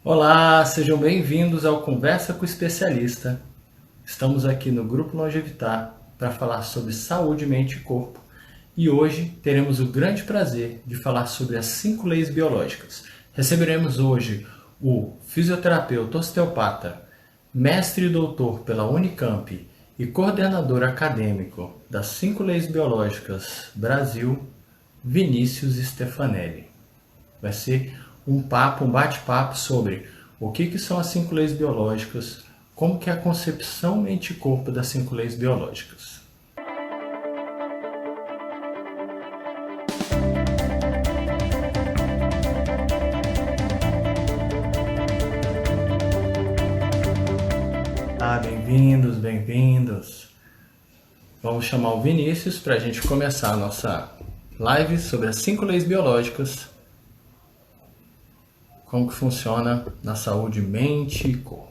Olá, sejam bem-vindos ao Conversa com o Especialista. Estamos aqui no Grupo Longevitar para falar sobre saúde, mente e corpo. E hoje teremos o grande prazer de falar sobre as 5 leis biológicas. Receberemos hoje o fisioterapeuta osteopata, mestre e doutor pela Unicamp e coordenador acadêmico das 5 leis biológicas Brasil, Vinícius Stefanelli. Vai ser um bate-papo sobre o que são as 5 leis biológicas, como que é a concepção mente e corpo das 5 leis biológicas. Ah, bem-vindos, bem-vindos. Vamos chamar o Vinícius para a gente começar a nossa live sobre as 5 leis biológicas, como que funciona na saúde mente e corpo.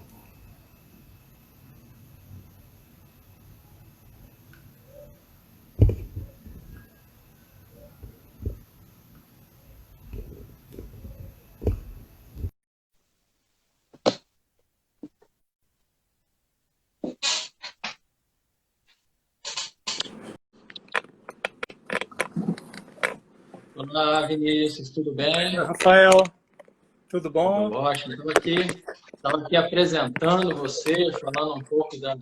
Olá, Vinícius, tudo Oi, bem? Rafael, tudo Tudo bom? ótimo. Estava aqui apresentando você, falando um pouco da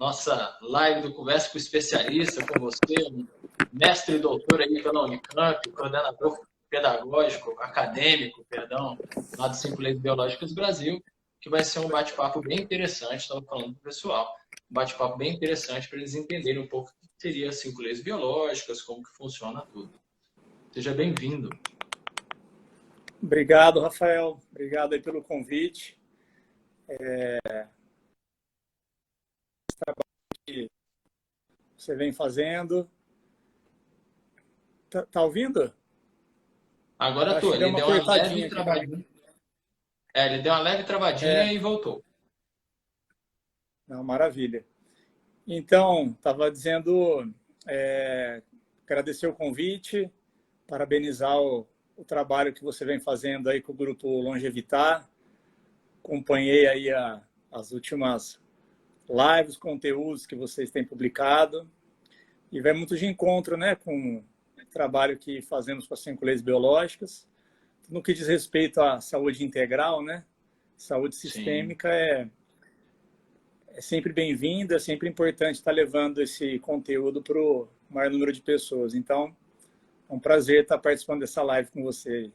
nossa live do Conversa com o Especialista, com você, um mestre e doutor aí pela Unicamp, coordenador pedagógico, acadêmico, perdão, lá do 5 Leis Biológicas Brasil, que vai ser um bate-papo bem interessante, estava falando para o pessoal, um bate-papo bem interessante para eles entenderem um pouco o que seria as 5 leis biológicas, como que funciona tudo. Seja bem-vindo. Obrigado, Rafael. Obrigado aí pelo convite. Que você vem fazendo. Tá ouvindo? Agora Eu acho estou, que deu ele uma deu uma cortadinha leve aqui na... travadinha. Ele deu uma leve travadinha e voltou. Não, maravilha. Então, estava dizendo, agradecer o convite, parabenizar o trabalho que você vem fazendo aí com o Grupo Longevitar. Acompanhei aí as últimas lives, conteúdos que vocês têm publicado. E vai muito de encontro, né, com o trabalho que fazemos com as 5 leis biológicas. No que diz respeito à saúde integral, né, saúde Sim. sistêmica é sempre bem-vinda, é sempre importante estar levando esse conteúdo para o maior número de pessoas. Então, é um prazer estar participando dessa live com você.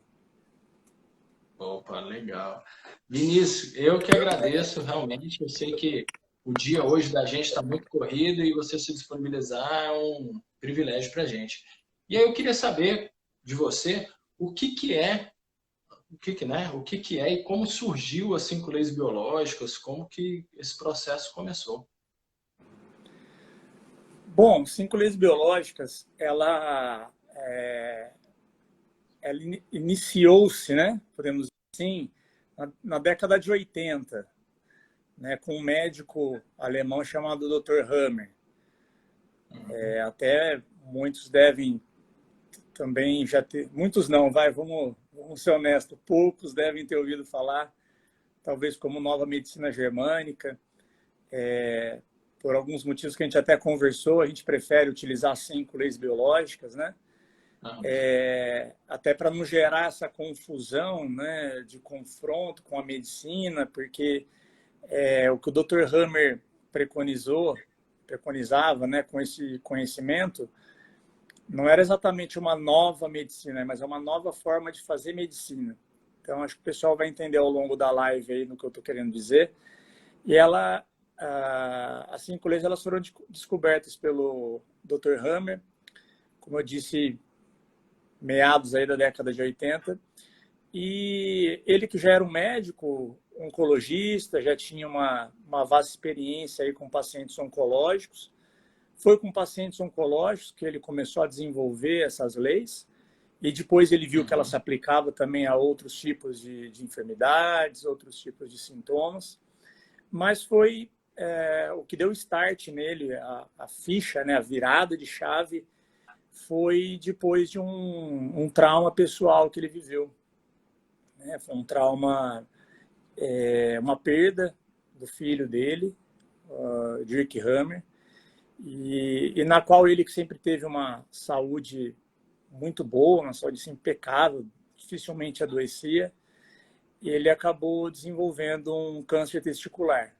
Opa, legal. Vinícius, eu que agradeço realmente. Eu sei que o dia hoje da gente está muito corrido e você se disponibilizar é um privilégio para a gente. E aí eu queria saber de você o que que é e como surgiu as 5 leis biológicas, como que esse processo começou. Bom, 5 leis biológicas, ela iniciou-se, né, podemos dizer assim, na década de 80, né, com um médico alemão chamado Dr. Hammer. Até muitos devem também já ter, muitos não, vamos ser honestos, poucos devem ter ouvido falar, talvez como nova medicina germânica, por alguns motivos que a gente até conversou, a gente prefere utilizar 5 leis biológicas, né? Ah, Até para não gerar essa confusão, né, de confronto com a medicina, porque o que o Dr. Hammer preconizava, né, com esse conhecimento, não era exatamente uma nova medicina, mas é uma nova forma de fazer medicina. Então, acho que o pessoal vai entender ao longo da live aí no que eu estou querendo dizer. E as 5 leis, elas foram descobertas pelo Dr. Hammer, como eu disse, meados aí da década de 80. E ele, que já era um médico oncologista, já tinha uma vasta experiência aí com pacientes oncológicos, foi com pacientes oncológicos que ele começou a desenvolver essas leis, e depois ele viu que ela se aplicava também a outros tipos de enfermidades, outros tipos de sintomas, mas foi o que deu start nele, a ficha, né, a virada de chave, foi depois de um trauma pessoal que ele viveu. Né? Foi um trauma uma perda do filho dele, Dirk Hammer, e na qual ele sempre teve uma saúde muito boa, uma saúde assim, impecável, dificilmente adoecia, e ele acabou desenvolvendo um câncer testicular,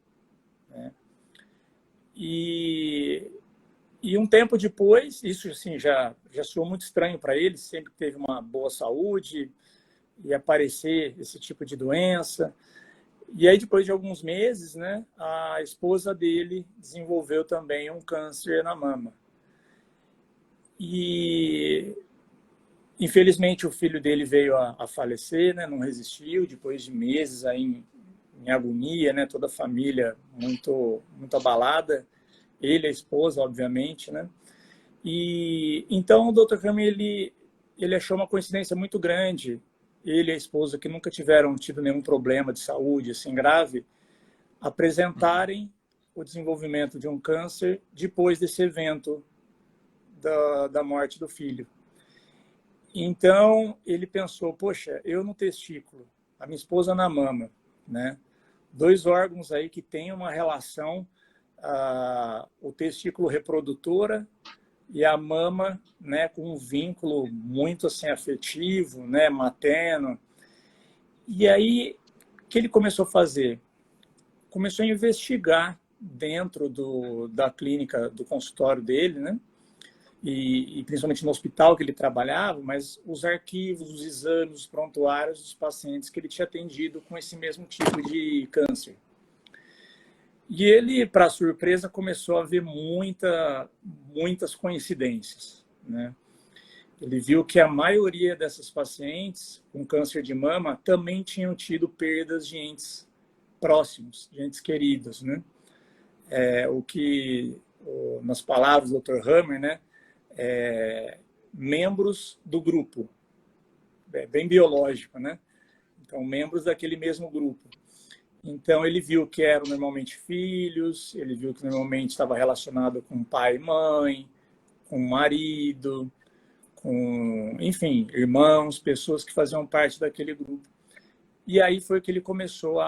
né? E um tempo depois, isso assim, já soou muito estranho para ele, sempre teve uma boa saúde, e aparecer esse tipo de doença. E aí, depois de alguns meses, né, a esposa dele desenvolveu também um câncer na mama. E, infelizmente, o filho dele veio a falecer, né, não resistiu, depois de meses aí em agonia, né, toda a família muito, muito abalada, ele, a esposa, obviamente, né. E então o Dr. Hammer, ele achou uma coincidência muito grande, ele e a esposa, que nunca tiveram tido nenhum problema de saúde assim grave, apresentarem o desenvolvimento de um câncer depois desse evento da morte do filho. Então ele pensou, poxa, eu no testículo, a minha esposa na mama, né? Dois órgãos aí que têm uma relação, o testículo reprodutora e a mama, né, com um vínculo muito assim afetivo, né, materno. E aí, o que ele começou a fazer? Começou a investigar dentro da clínica, do consultório dele, né, e principalmente no hospital que ele trabalhava, mas os arquivos, os exames, os prontuários dos pacientes que ele tinha atendido com esse mesmo tipo de câncer. E ele, para surpresa, começou a ver muitas coincidências, né? Ele viu que a maioria dessas pacientes com câncer de mama também tinham tido perdas de entes próximos, de entes queridos, né? O que, nas palavras do Dr. Hammer, né, membros do grupo, bem biológico, né? Então, membros daquele mesmo grupo. Então, ele viu que eram normalmente filhos, ele viu que normalmente estava relacionado com pai e mãe, com marido, com, enfim, irmãos, pessoas que faziam parte daquele grupo. E aí foi que ele começou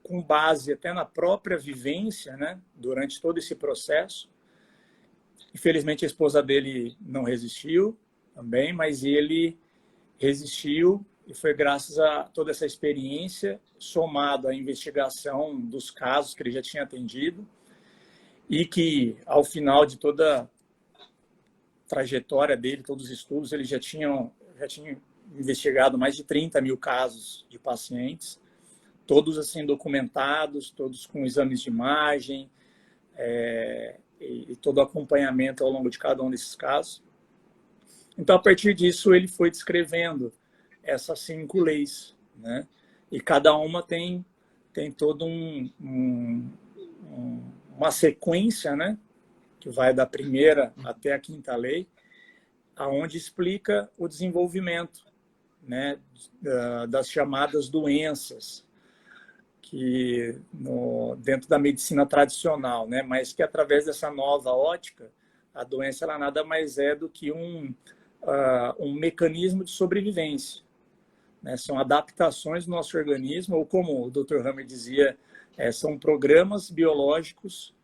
com base até na própria vivência, né, durante todo esse processo. Infelizmente, a esposa dele não resistiu também, mas ele resistiu. E foi graças a toda essa experiência, somado à investigação dos casos que ele já tinha atendido, e que, ao final de toda a trajetória dele, todos os estudos, ele já tinha investigado mais de 30 mil casos de pacientes, todos assim documentados, todos com exames de imagem, e todo o acompanhamento ao longo de cada um desses casos. Então, a partir disso, ele foi descrevendo essas 5 leis, né? E cada uma tem todo uma sequência, né, que vai da primeira até a 5ª lei, aonde explica o desenvolvimento, né, das chamadas doenças, que dentro da medicina tradicional, né, mas que através dessa nova ótica, a doença ela nada mais é do que um mecanismo de sobrevivência, né? São adaptações do nosso organismo, ou como o Dr. Hammer dizia, são programas biológicos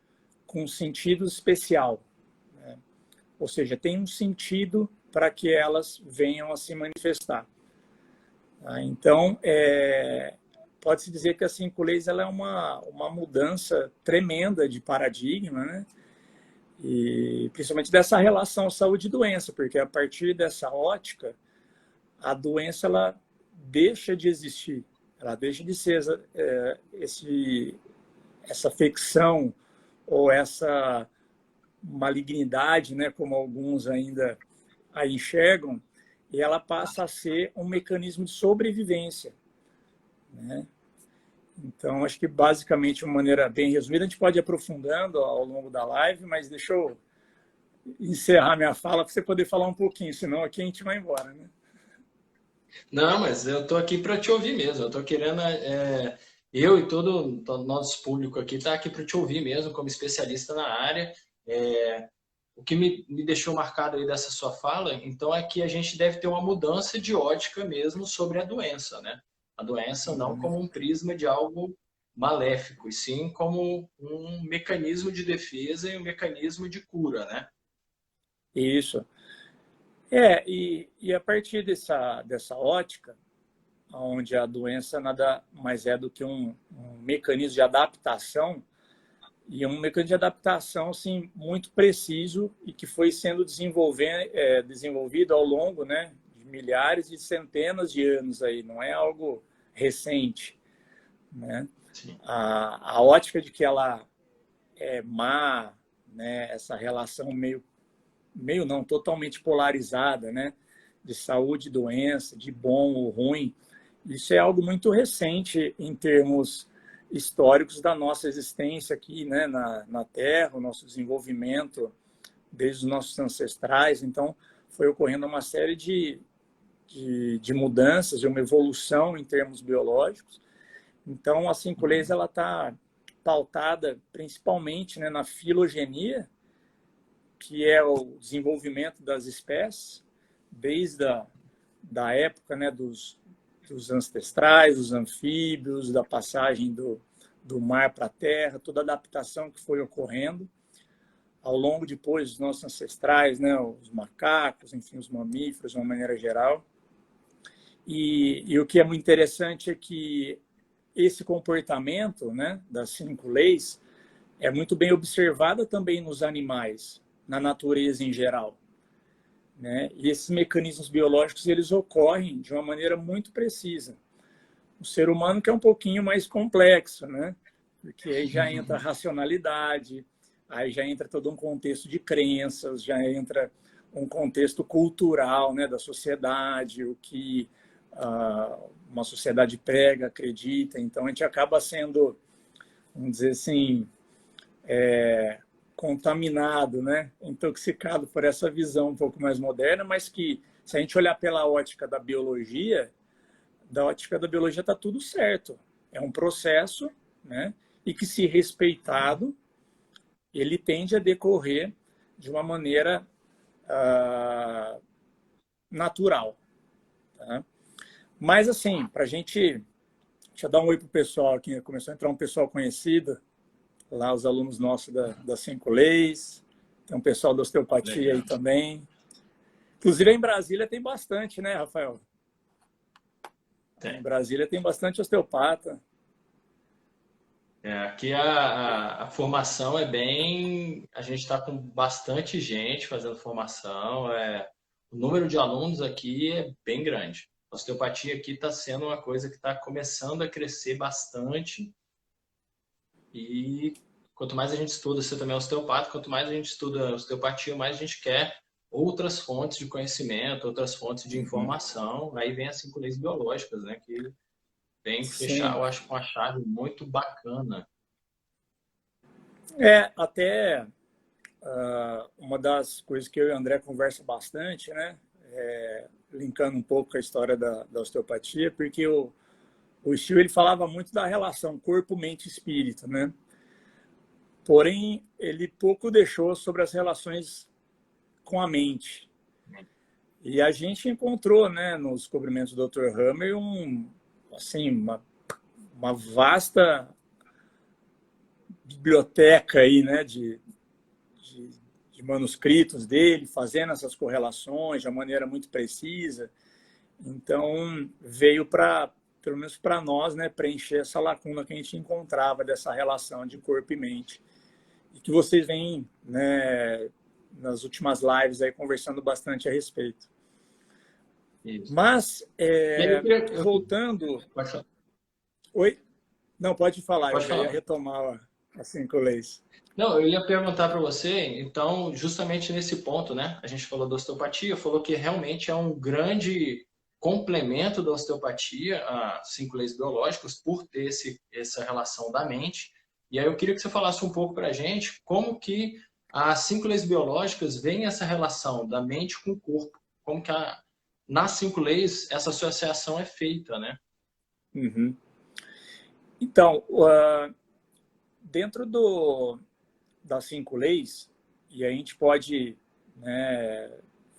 com sentido especial, né? Ou seja, tem um sentido para que elas venham a se manifestar. Então, pode-se dizer que a 5 leis ela é uma mudança tremenda de paradigma, né? E principalmente dessa relação saúde e doença, porque a partir dessa ótica, a doença ela deixa de existir, ela deixa de ser essa afecção ou essa malignidade, né, como alguns ainda a enxergam, e ela passa a ser um mecanismo de sobrevivência, né? Então, acho que basicamente, de uma maneira bem resumida, a gente pode ir aprofundando ao longo da live, mas deixa eu encerrar minha fala para você poder falar um pouquinho, senão aqui a gente vai embora, né? Não, mas eu tô aqui para te ouvir mesmo. Eu tô querendo, eu e todo o nosso público aqui tá aqui para te ouvir mesmo, como especialista na área. o que me deixou marcado aí dessa sua fala, então, é que a gente deve ter uma mudança de ótica mesmo sobre a doença, né? A doença não como um prisma de algo maléfico, e sim como um mecanismo de defesa e um mecanismo de cura, né? Isso. E a partir dessa ótica, onde a doença nada mais é do que um mecanismo de adaptação, e um mecanismo de adaptação assim, muito preciso e que foi sendo desenvolvido ao longo, né, de milhares e centenas de anos, aí, não é algo recente. Né? A ótica de que ela é má, né, essa relação meio não, totalmente polarizada, né, de saúde e doença, de bom ou ruim, isso é algo muito recente em termos históricos da nossa existência aqui, né, na Terra, o nosso desenvolvimento desde os nossos ancestrais. Então, foi ocorrendo uma série de mudanças, de uma evolução em termos biológicos. Então, a 5 leis ela está pautada principalmente, né, na filogenia, que é o desenvolvimento das espécies, desde da época, né, dos ancestrais, dos anfíbios, da passagem do mar para a terra, toda a adaptação que foi ocorrendo ao longo depois dos nossos ancestrais, né, os macacos, enfim, os mamíferos, de uma maneira geral. E o que é muito interessante é que esse comportamento, né, das 5 leis é muito bem observado também nos animais, na natureza em geral. Né? E esses mecanismos biológicos eles ocorrem de uma maneira muito precisa. O ser humano que é um pouquinho mais complexo, né? Porque aí já entra a racionalidade, aí já entra todo um contexto de crenças, já entra um contexto cultural, né, da sociedade, o que uma sociedade prega, acredita. Então a gente acaba sendo, vamos dizer assim, contaminado, né? Intoxicado por essa visão um pouco mais moderna, mas que, se a gente olhar pela ótica da biologia está tudo certo. É um processo, né? E que, se respeitado, ele tende a decorrer de uma maneira natural. Tá? Mas, assim, para a gente... Deixa eu dar um oi para o pessoal aqui. Começou a entrar um pessoal conhecido, lá os alunos nossos das 5 leis. Tem um pessoal da osteopatia aí também. Inclusive, em Brasília tem bastante, né, Rafael? Em Brasília tem bastante osteopata. Aqui a formação é bem... A gente está com bastante gente fazendo formação. O número de alunos aqui é bem grande. A osteopatia aqui está sendo uma coisa que está começando a crescer bastante. E quanto mais a gente estuda, você também é osteopata, quanto mais a gente estuda osteopatia, mais a gente quer outras fontes de conhecimento, outras fontes de informação. Aí vem as 5 leis biológicas, né? Que vem fechar, eu acho, com uma chave muito bacana. Até uma das coisas que eu e o André conversam bastante, né? Linkando um pouco com a história da osteopatia, porque o Steel ele falava muito da relação corpo, mente e espírito, né? Porém, ele pouco deixou sobre as relações com a mente. E a gente encontrou, né, nos descobrimentos do Dr. Hammer assim, uma vasta biblioteca aí, né, de manuscritos dele, fazendo essas correlações de uma maneira muito precisa. Então, veio para, pelo menos para nós, né, preencher essa lacuna que a gente encontrava dessa relação de corpo e mente. E que vocês vêm, né, nas últimas lives aí conversando bastante a respeito. Isso. Mas, voltando... Pode falar. Oi? Não, pode falar. Pode falar. Eu ia retomar as 5 leis. Não, eu ia perguntar para você, então, justamente nesse ponto, né? A gente falou da osteopatia, falou que realmente é um grande complemento da osteopatia, as 5 leis biológicas, por ter essa relação da mente. E aí eu queria que você falasse um pouco para a gente como que as 5 leis biológicas veem essa relação da mente com o corpo, como que nas 5 leis essa associação é feita, né? Uhum. Então, dentro das 5 leis, e a gente pode, né,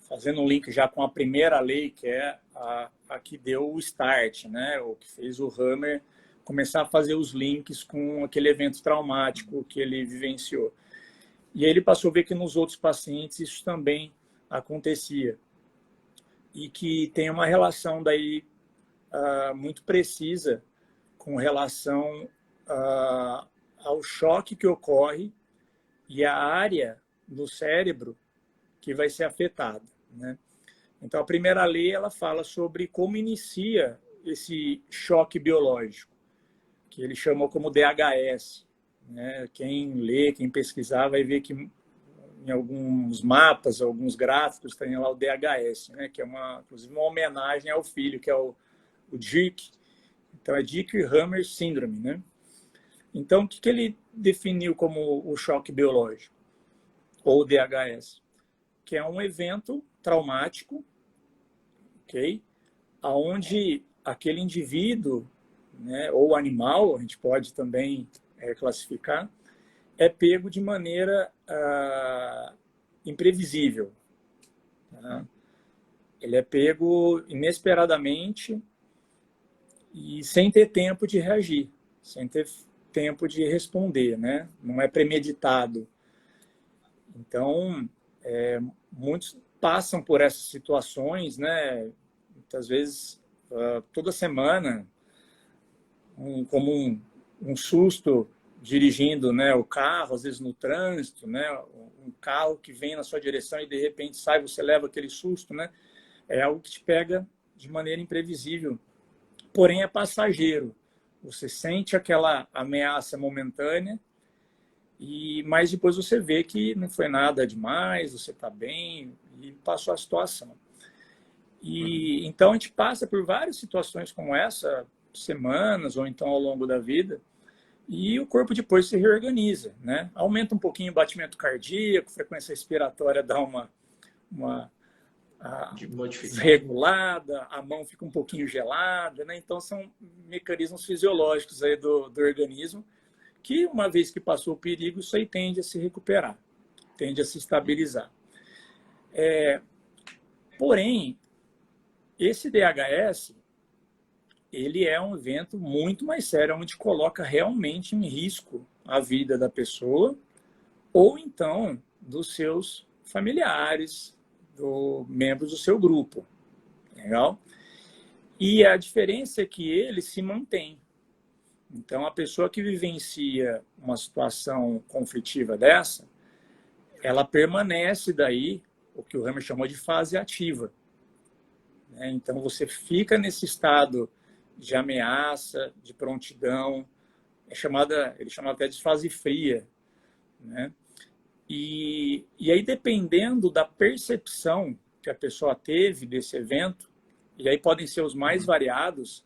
fazendo um link já com a primeira lei, que é a que deu o start, né, o que fez o Hammer começar a fazer os links com aquele evento traumático que ele vivenciou. E aí ele passou a ver que nos outros pacientes isso também acontecia. E que tem uma relação daí muito precisa com relação ao choque que ocorre e a área do cérebro que vai ser afetada, né? Então, a primeira lei ela fala sobre como inicia esse choque biológico, que ele chamou como DHS, né? Quem lê, quem pesquisar, vai ver que em alguns mapas, alguns gráficos, tem lá o DHS, né? Que é inclusive uma homenagem ao filho, que é o Dick. Então, é Dick-Hammer Syndrome, né? Então, o que ele definiu como o choque biológico, ou DHS? Que é um evento traumático, ok? Onde aquele indivíduo, né, ou animal, a gente pode também classificar, é pego de maneira imprevisível. Tá? Ele é pego inesperadamente e sem ter tempo de reagir, sem ter tempo de responder, né? Não é premeditado. Então, muitos passam por essas situações, né? Muitas vezes, toda semana, como um susto dirigindo, né, o carro, às vezes no trânsito, né? Um carro que vem na sua direção e de repente sai, você leva aquele susto, né? É algo que te pega de maneira imprevisível, porém é passageiro. Você sente aquela ameaça momentânea, mas depois você vê que não foi nada demais, você está bem e passou a situação. E então a gente passa por várias situações como essa, semanas ou então ao longo da vida, e o corpo depois se reorganiza, né? Aumenta um pouquinho o batimento cardíaco, frequência respiratória dá uma desregulada, a mão fica um pouquinho gelada, né? Então são mecanismos fisiológicos aí do organismo que, uma vez que passou o perigo, isso aí tende a se recuperar, tende a se estabilizar. Porém, esse DHS, ele é um evento muito mais sério, onde coloca realmente em risco a vida da pessoa ou então dos seus familiares, membros do seu grupo. Legal? E a diferença é que ele se mantém. Então, a pessoa que vivencia uma situação conflitiva dessa, ela permanece daí, o que o Hammer chamou de fase ativa. Então, você fica nesse estado de ameaça, de prontidão, ele chama até de fase fria, né? E aí, dependendo da percepção que a pessoa teve desse evento, e aí podem ser os mais variados,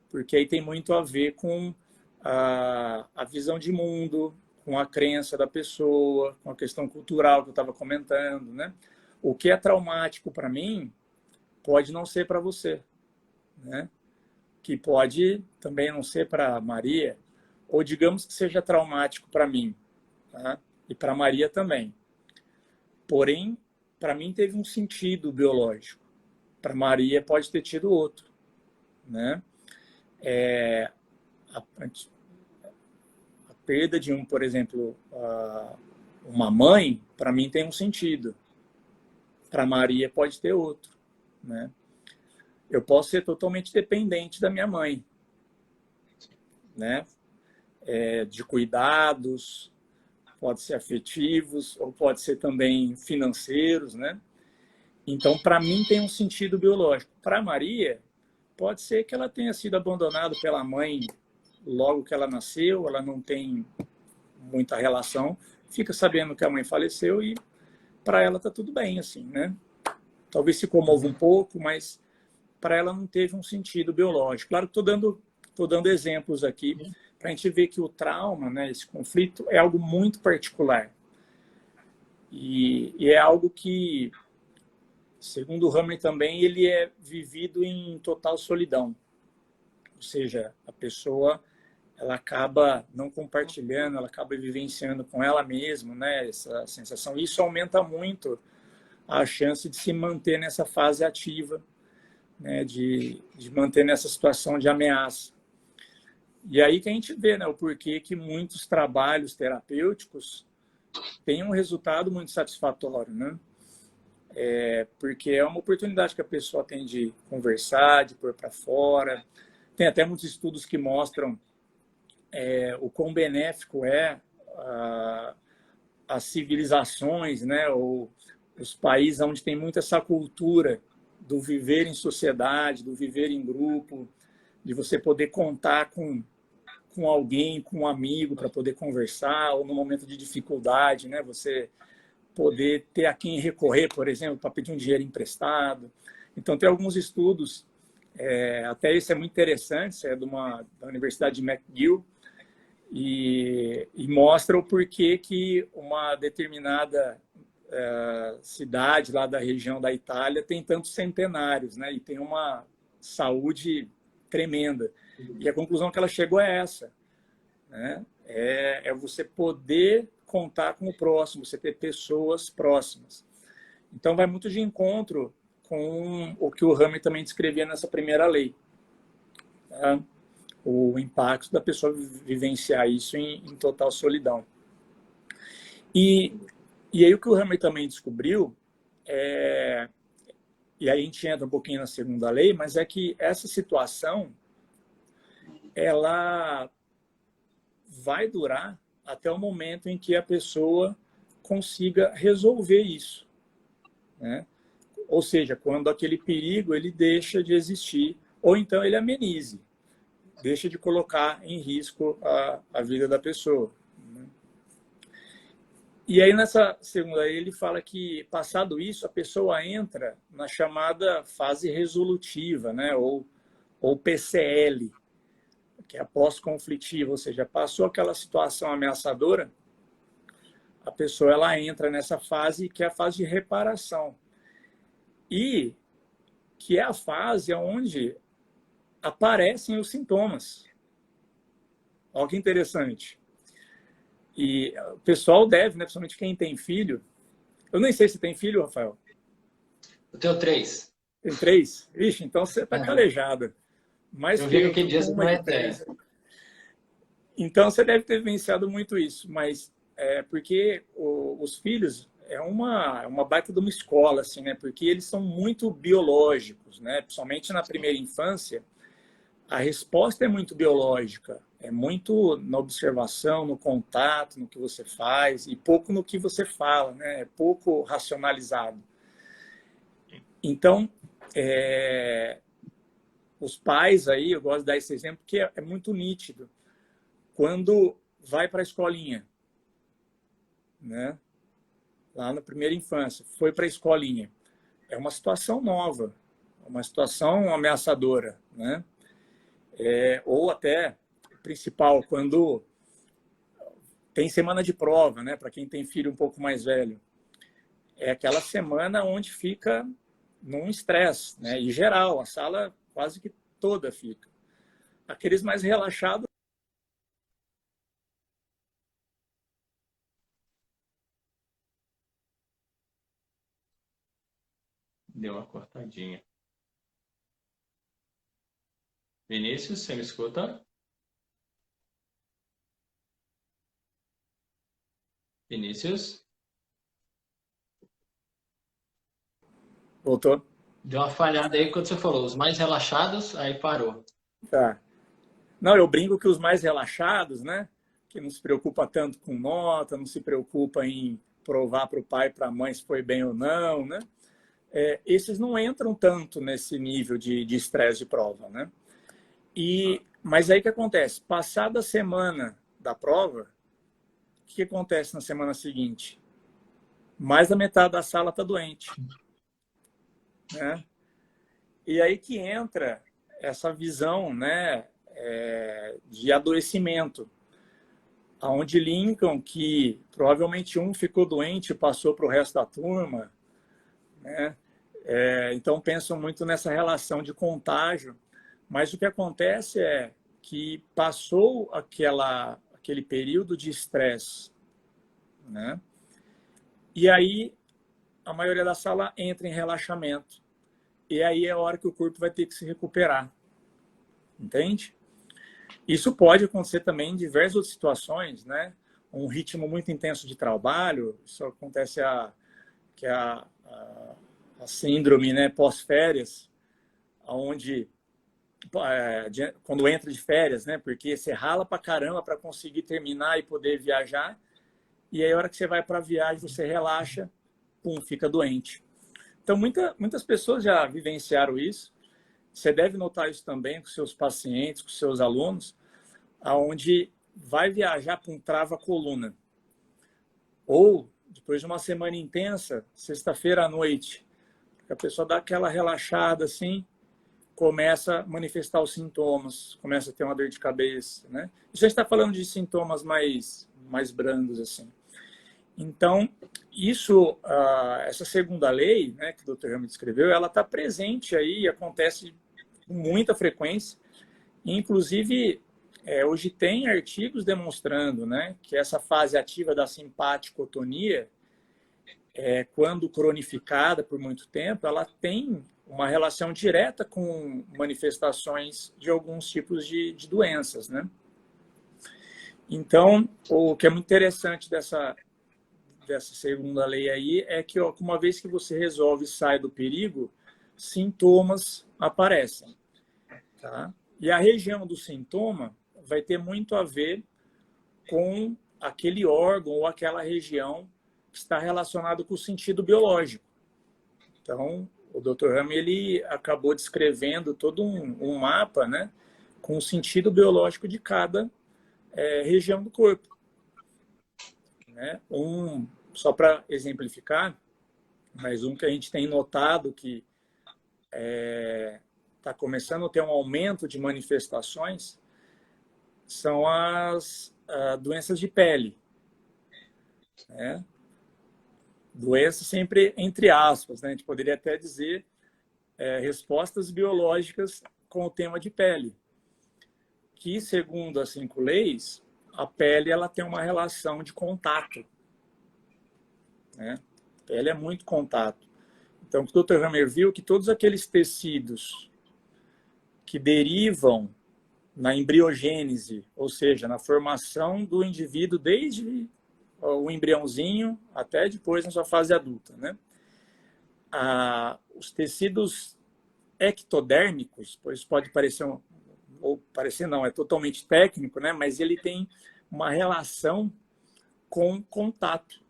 porque aí tem muito a ver com a visão de mundo, com a crença da pessoa, com a questão cultural que eu estava comentando, né? O que é traumático para mim pode não ser para você, né? Que pode também não ser para Maria, ou digamos que seja traumático para mim, tá? E para Maria também. Porém, para mim teve um sentido biológico. Para Maria pode ter tido outro, né? A perda de por exemplo, uma mãe, para mim tem um sentido. Para Maria pode ter outro, né? Eu posso ser totalmente dependente da minha mãe, né? De cuidados, pode ser afetivos, ou pode ser também financeiros, né? Então, para mim, tem um sentido biológico. Para Maria, pode ser que ela tenha sido abandonada pela mãe logo que ela nasceu, ela não tem muita relação, fica sabendo que a mãe faleceu e para ela tá tudo bem, assim, né? Talvez se comova um pouco, mas para ela não teve um sentido biológico. Claro que estou dando exemplos aqui para a gente ver que o trauma, né, esse conflito, é algo muito particular. E é algo que, segundo o Hammer também, ele é vivido em total solidão. Ou seja, a pessoa ela acaba não compartilhando, ela acaba vivenciando com ela mesma, né, essa sensação. Isso aumenta muito a chance de se manter nessa fase ativa, né, de manter nessa situação de ameaça. E aí que a gente vê, né, o porquê que muitos trabalhos terapêuticos têm um resultado muito satisfatório, né? Porque é uma oportunidade que a pessoa tem de conversar, de pôr para fora. Tem até muitos estudos que mostram o quão benéfico é as civilizações, né, ou os países onde tem muito essa cultura do viver em sociedade, do viver em grupo, de você poder contar com alguém, com um amigo para poder conversar, ou no momento de dificuldade, né, você poder ter a quem recorrer, por exemplo, para pedir um dinheiro emprestado. Então, tem alguns estudos, até esse é muito interessante, é da Universidade de McGill, e mostra o porquê que uma determinada cidade lá da região da Itália tem tantos centenários, né? E tem uma saúde tremenda. E a conclusão que ela chegou é essa, né? É você poder contar com o próximo, você ter pessoas próximas. Então, vai muito de encontro com o que o Rami também descrevia nessa primeira lei, tá? O impacto da pessoa vivenciar isso em total solidão. E aí o que o Rami também descobriu, e aí a gente entra um pouquinho na segunda lei, mas é que essa situação, ela vai durar até o momento em que a pessoa consiga resolver isso, né? Ou seja, quando aquele perigo ele deixa de existir, ou então ele amenize, deixa de colocar em risco a vida da pessoa, né? E aí nessa segunda lei ele fala que, passado isso, a pessoa entra na chamada fase resolutiva, né? ou PCL, que é a pós-conflitiva, ou seja, passou aquela situação ameaçadora, a pessoa ela entra nessa fase que é a fase de reparação. E que é a fase onde aparecem os sintomas. Olha que interessante. E o pessoal deve, né, principalmente quem tem filho. Eu nem sei se tem filho, Rafael. Eu tenho 3. Tem 3? Ixi, então você está calejado. Mais eu que vi que diz uma não é de 3. Então você deve ter vivenciado muito isso, mas porque os filhos é uma baita de uma escola, assim, né? Porque eles são muito biológicos, né? Principalmente na primeira infância, a resposta é muito biológica, é muito na observação, no contato, no que você faz, e pouco no que você fala, né? É pouco racionalizado. Então, os pais aí, eu gosto de dar esse exemplo, porque é muito nítido. Quando vai para a escolinha, né? Lá na primeira infância, foi para a escolinha, é uma situação nova, uma situação ameaçadora, né? Ou até, principal, quando tem semana de prova, né? Para quem tem filho um pouco mais velho, é aquela semana onde fica num estresse, né? E geral, a sala quase que toda fica. Aqueles mais relaxados. Deu uma cortadinha. Vinícius, você me escuta? Vinícius? Voltou? Deu uma falhada aí quando você falou. Os mais relaxados, aí parou. Tá. Não, eu brinco que os mais relaxados, né? Que não se preocupa tanto com nota, não se preocupa em provar para o pai e para a mãe se foi bem ou não, né? Esses não entram tanto nesse nível de estresse de prova, né? Mas aí o que acontece? Passada a semana da prova, o que acontece na semana seguinte? Mais da metade da sala está doente, né? E aí que entra essa visão, né, de adoecimento, onde linkam que provavelmente um ficou doente e passou para o resto da turma, né? Então pensam muito nessa relação de contágio, mas o que acontece é que passou aquele período de estresse, né? E aí a maioria da sala entra em relaxamento. E aí é a hora que o corpo vai ter que se recuperar. Entende? Isso pode acontecer também em diversas outras situações, né? Um ritmo muito intenso de trabalho, isso acontece a síndrome, né, pós-férias, onde quando entra de férias, né? Porque você rala pra caramba para conseguir terminar e poder viajar, e aí a hora que você vai para a viagem, você relaxa, pum, fica doente. Então, muitas pessoas já vivenciaram isso. Você deve notar isso também com seus pacientes, com seus alunos, aonde vai viajar para um trava-coluna. Ou, depois de uma semana intensa, sexta-feira à noite, a pessoa dá aquela relaxada assim, começa a manifestar os sintomas, começa a ter uma dor de cabeça, né? Isso a gente está falando de sintomas mais brandos, assim. Então, isso, essa segunda lei, né, que o Dr. Rami descreveu, ela está presente aí e acontece com muita frequência. Inclusive, hoje tem artigos demonstrando, né, que essa fase ativa da simpaticotonia, quando cronificada por muito tempo, ela tem uma relação direta com manifestações de alguns tipos de doenças, né? Então, o que é muito interessante dessa segunda lei aí é que, ó, uma vez que você resolve e sai do perigo, sintomas aparecem, tá? E a região do sintoma vai ter muito a ver com aquele órgão ou aquela região que está relacionado com o sentido biológico. Então, o Dr. Rami, ele acabou descrevendo todo um mapa, né, com o sentido biológico de cada região do corpo. Né? Só para exemplificar, mas um que a gente tem notado que está começando a ter um aumento de manifestações são as doenças de pele. Né? Doenças sempre entre aspas, né? A gente poderia até dizer respostas biológicas com o tema de pele. Que, segundo as 5 leis, a pele ela tem uma relação de contato. Né? A pele é muito contato. Então, o Dr. Hammer viu que todos aqueles tecidos que derivam na embriogênese, ou seja, na formação do indivíduo desde o embriãozinho até depois na sua fase adulta, né? Os tecidos ectodérmicos, pois pode parecer ou parecer não, é totalmente técnico, né? Mas ele tem uma relação com contato.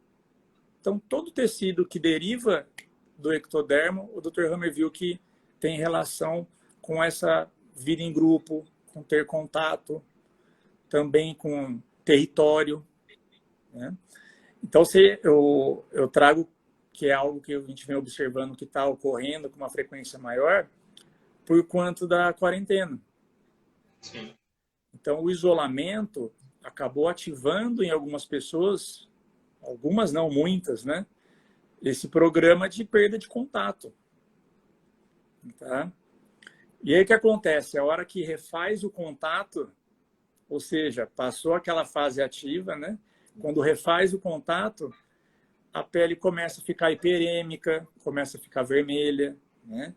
Então, todo tecido que deriva do ectodermo, o Dr. Hammer viu que tem relação com essa vida em grupo, com ter contato, também com território. Né? Então, eu trago que é algo que a gente vem observando que está ocorrendo com uma frequência maior por conta da quarentena. Sim. Então, o isolamento acabou ativando em algumas pessoas, algumas não, muitas, né? Esse programa de perda de contato. Tá? E aí o que acontece? A hora que refaz o contato, ou seja, passou aquela fase ativa, né? Quando refaz o contato, a pele começa a ficar hiperêmica, começa a ficar vermelha, né?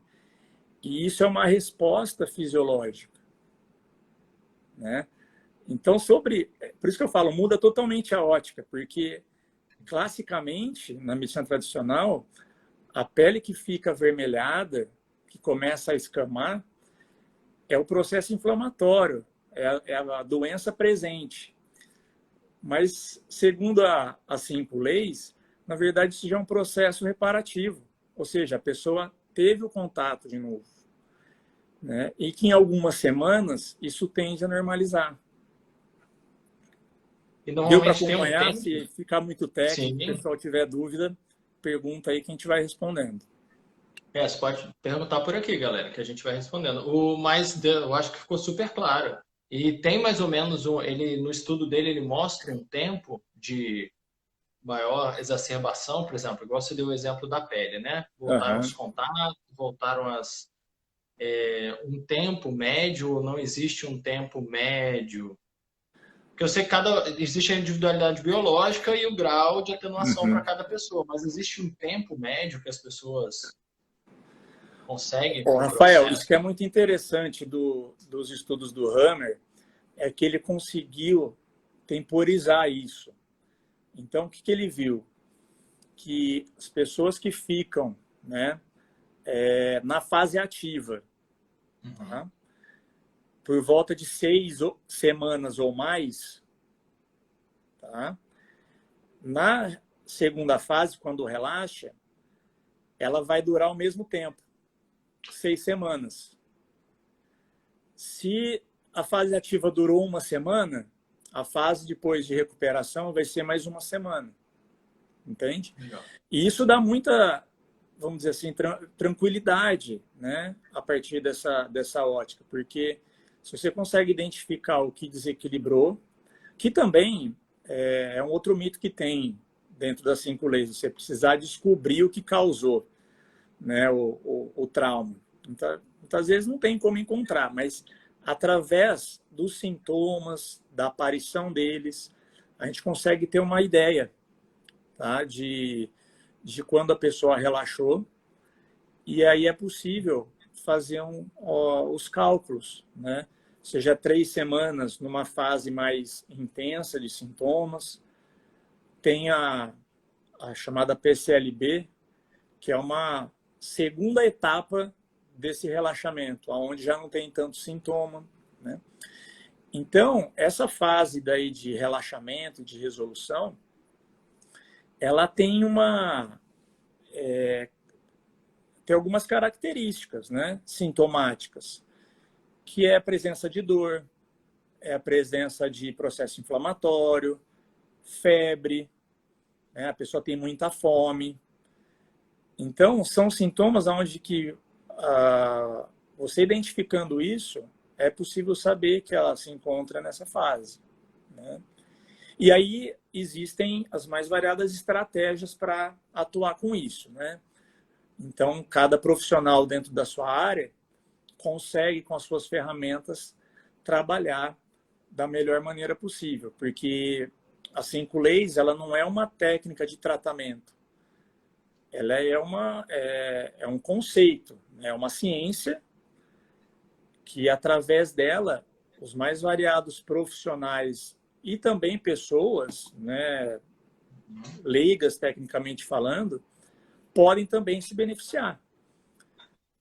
E isso é uma resposta fisiológica, né? Então, por isso que eu falo, muda totalmente a ótica, porque classicamente, na medicina tradicional, a pele que fica avermelhada, que começa a escamar, é o processo inflamatório, é a doença presente. Mas, segundo as 5 leis, na verdade, isso já é um processo reparativo. Ou seja, a pessoa teve o contato de novo. Né? E que em algumas semanas, isso tende a normalizar. E Deu para normalmente tem um acompanhar? tempo. Se ficar muito técnico, Sim. se o pessoal tiver dúvida, pergunta aí que a gente vai respondendo. Você pode perguntar por aqui, galera, que a gente vai respondendo. Eu acho que ficou super claro. E tem mais ou menos no estudo dele, ele mostra um tempo de maior exacerbação, por exemplo, igual você deu o exemplo da pele, né? Voltaram os contatos, voltaram um tempo médio ou não existe um tempo médio? Porque eu sei que existe a individualidade biológica e o grau de atenuação para Uhum. cada pessoa, mas existe um tempo médio que as pessoas conseguem Bom, para o Rafael, isso que processo? é muito interessante dos estudos do Hammer, é que ele conseguiu temporizar isso. Então, o que ele viu? Que as pessoas que ficam, né, na fase ativa, Uhum. tá? Por volta de 6 semanas ou mais, tá? Na segunda fase, quando relaxa, ela vai durar o mesmo tempo, 6 semanas. Se a fase ativa durou uma semana, a fase depois de recuperação vai ser mais uma semana, entende? Legal. E isso dá muita, vamos dizer assim, tranquilidade, né, a partir dessa ótica, porque se você consegue identificar o que desequilibrou, que também é um outro mito que tem dentro das 5 leis, você precisar descobrir o que causou, né, o trauma. Então, muitas vezes não tem como encontrar, mas através dos sintomas, da aparição deles, a gente consegue ter uma ideia, tá, de quando a pessoa relaxou, e aí é possível fazer os cálculos, né? Seja 3 semanas numa fase mais intensa de sintomas, tem a chamada PCLB, que é uma segunda etapa desse relaxamento, onde já não tem tanto sintoma, né? Então, essa fase daí de relaxamento, de resolução, ela tem tem algumas características, né, sintomáticas, que é a presença de dor, é a presença de processo inflamatório, febre, né, a pessoa tem muita fome. Então, são sintomas onde que você identificando isso, é possível saber que ela se encontra nessa fase, né? E aí existem as mais variadas estratégias para atuar com isso, né? Então, cada profissional dentro da sua área consegue, com as suas ferramentas, trabalhar da melhor maneira possível, porque a 5 leis ela não é uma técnica de tratamento, ela é um conceito, é uma ciência que, através dela, os mais variados profissionais e também pessoas, né, leigas, tecnicamente falando, podem também se beneficiar.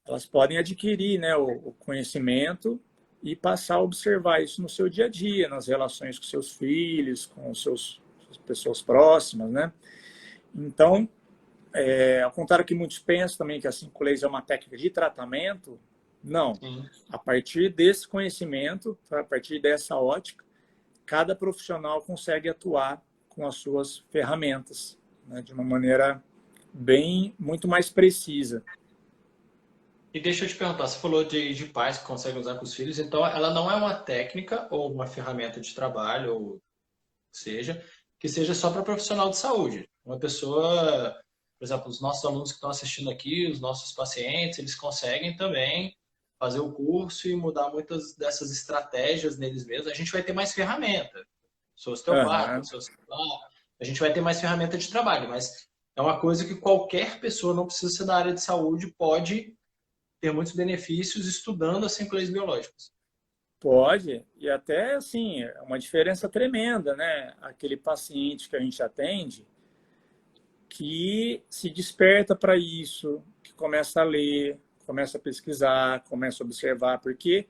Elas podem adquirir, né, o conhecimento e passar a observar isso no seu dia a dia, nas relações com seus filhos, com as pessoas próximas, né? Então, ao contrário que muitos pensam também que a 5 leis é uma técnica de tratamento, não. Sim. A partir desse conhecimento, a partir dessa ótica, cada profissional consegue atuar com as suas ferramentas, né, de uma maneira muito mais precisa. E deixa eu te perguntar, você falou de pais que conseguem usar com os filhos, então ela não é uma técnica ou uma ferramenta de trabalho, ou seja, que seja só para profissional de saúde. Uma pessoa, por exemplo, os nossos alunos que estão assistindo aqui, os nossos pacientes, eles conseguem também fazer o curso e mudar muitas dessas estratégias neles mesmos. A gente vai ter mais ferramenta. Sou osteopata, Uhum. sou osteopata, a gente vai ter mais ferramenta de trabalho, mas é uma coisa que qualquer pessoa, não precisa ser da área de saúde, pode ter muitos benefícios estudando as 5 leis biológicas. Pode, e até assim, é uma diferença tremenda, né? Aquele paciente que a gente atende que se desperta para isso, que começa a ler, começa a pesquisar, começa a observar, porque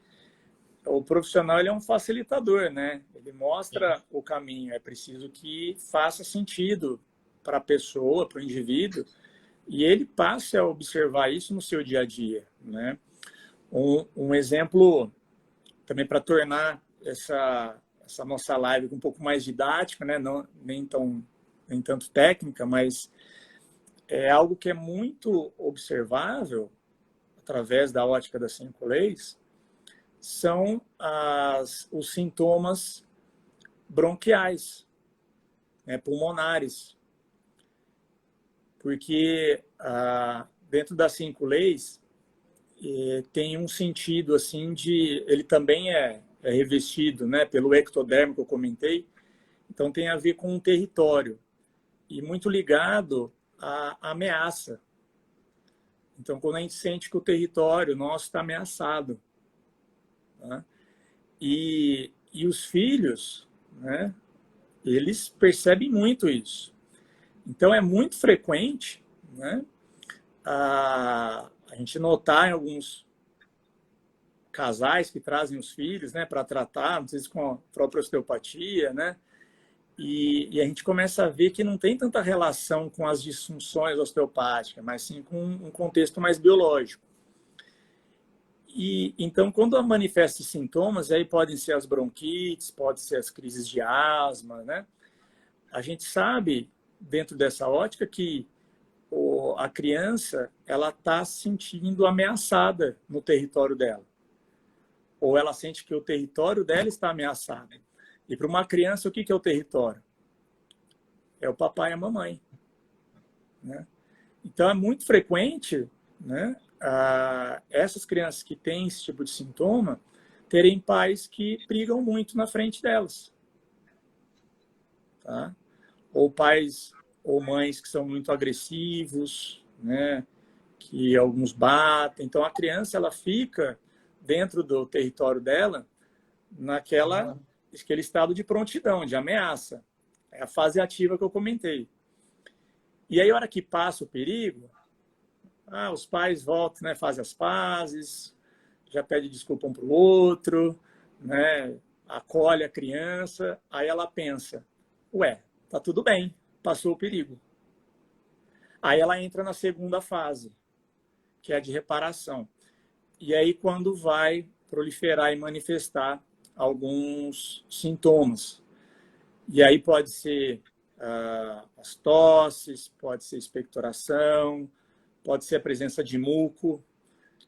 o profissional ele é um facilitador, né? Ele mostra o caminho, é preciso que faça sentido para a pessoa, para o indivíduo, e ele passe a observar isso no seu dia a dia, né? Um exemplo também para tornar essa nossa live um pouco mais didática, né? Não, nem tanto técnica, mas é algo que é muito observável através da ótica das 5 leis, são os sintomas bronquiais, né, pulmonares. Porque dentro das 5 leis tem um sentido assim de... Ele também é revestido, né, pelo ectodermo que eu comentei, então tem a ver com um território e muito ligado à ameaça. Então, quando a gente sente que o território nosso está ameaçado, né, e os filhos, né, eles percebem muito isso. Então, é muito frequente, né, a gente notar em alguns casais que trazem os filhos, né, para tratar, às vezes com a própria osteopatia, né, e a gente começa a ver que não tem tanta relação com as disfunções osteopáticas, mas sim com um contexto mais biológico. E então, quando manifesta sintomas, aí podem ser as bronquites, podem ser as crises de asma, né? A gente sabe, dentro dessa ótica, que a criança ela está se sentindo ameaçada no território dela. Ou ela sente que o território dela está ameaçado. E para uma criança, o que é o território? É o papai e a mamãe, né? Então, é muito frequente, né, essas crianças que têm esse tipo de sintoma terem pais que brigam muito na frente delas. Tá? Ou pais ou mães que são muito agressivos, né, que alguns batem. Então, a criança ela fica dentro do território dela naquele estado de prontidão, de ameaça. É a fase ativa que eu comentei. E aí, a hora que passa o perigo, os pais voltam, né, fazem as pazes, já pede desculpa um para o outro, né, acolhe a criança, aí ela pensa, ué, tá tudo bem, passou o perigo. Aí ela entra na segunda fase, que é a de reparação. E aí, quando vai proliferar e manifestar alguns sintomas. E aí pode ser as tosses, pode ser expectoração, pode ser a presença de muco,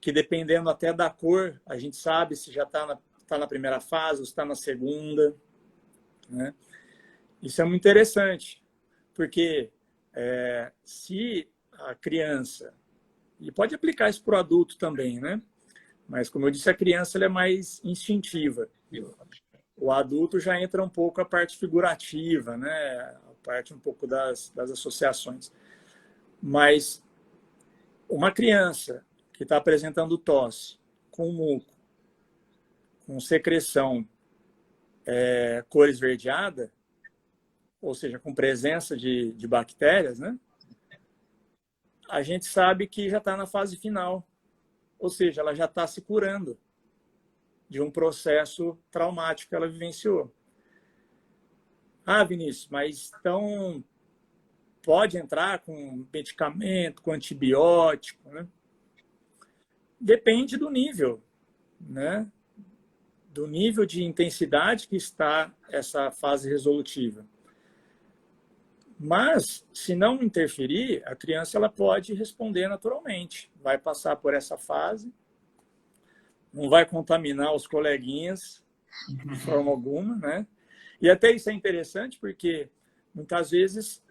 que dependendo até da cor, a gente sabe se já está na primeira fase ou está na segunda, né? Isso é muito interessante, porque se a criança, e pode aplicar isso para o adulto também, né? Mas, como eu disse, a criança ela é mais instintiva. O adulto já entra um pouco a parte figurativa, né? A parte um pouco das associações. Mas uma criança que está apresentando tosse, com muco, com secreção, cor esverdeada, ou seja, com presença de bactérias, né? A gente sabe que já está na fase final. Ou seja, ela já está se curando de um processo traumático que ela vivenciou. Vinícius, mas então pode entrar com medicamento, com antibiótico, né? Depende do nível, né? Do nível de intensidade que está essa fase resolutiva. Mas, se não interferir, a criança ela pode responder naturalmente. Vai passar por essa fase, não vai contaminar os coleguinhas de forma alguma, né? E até isso é interessante porque, muitas vezes,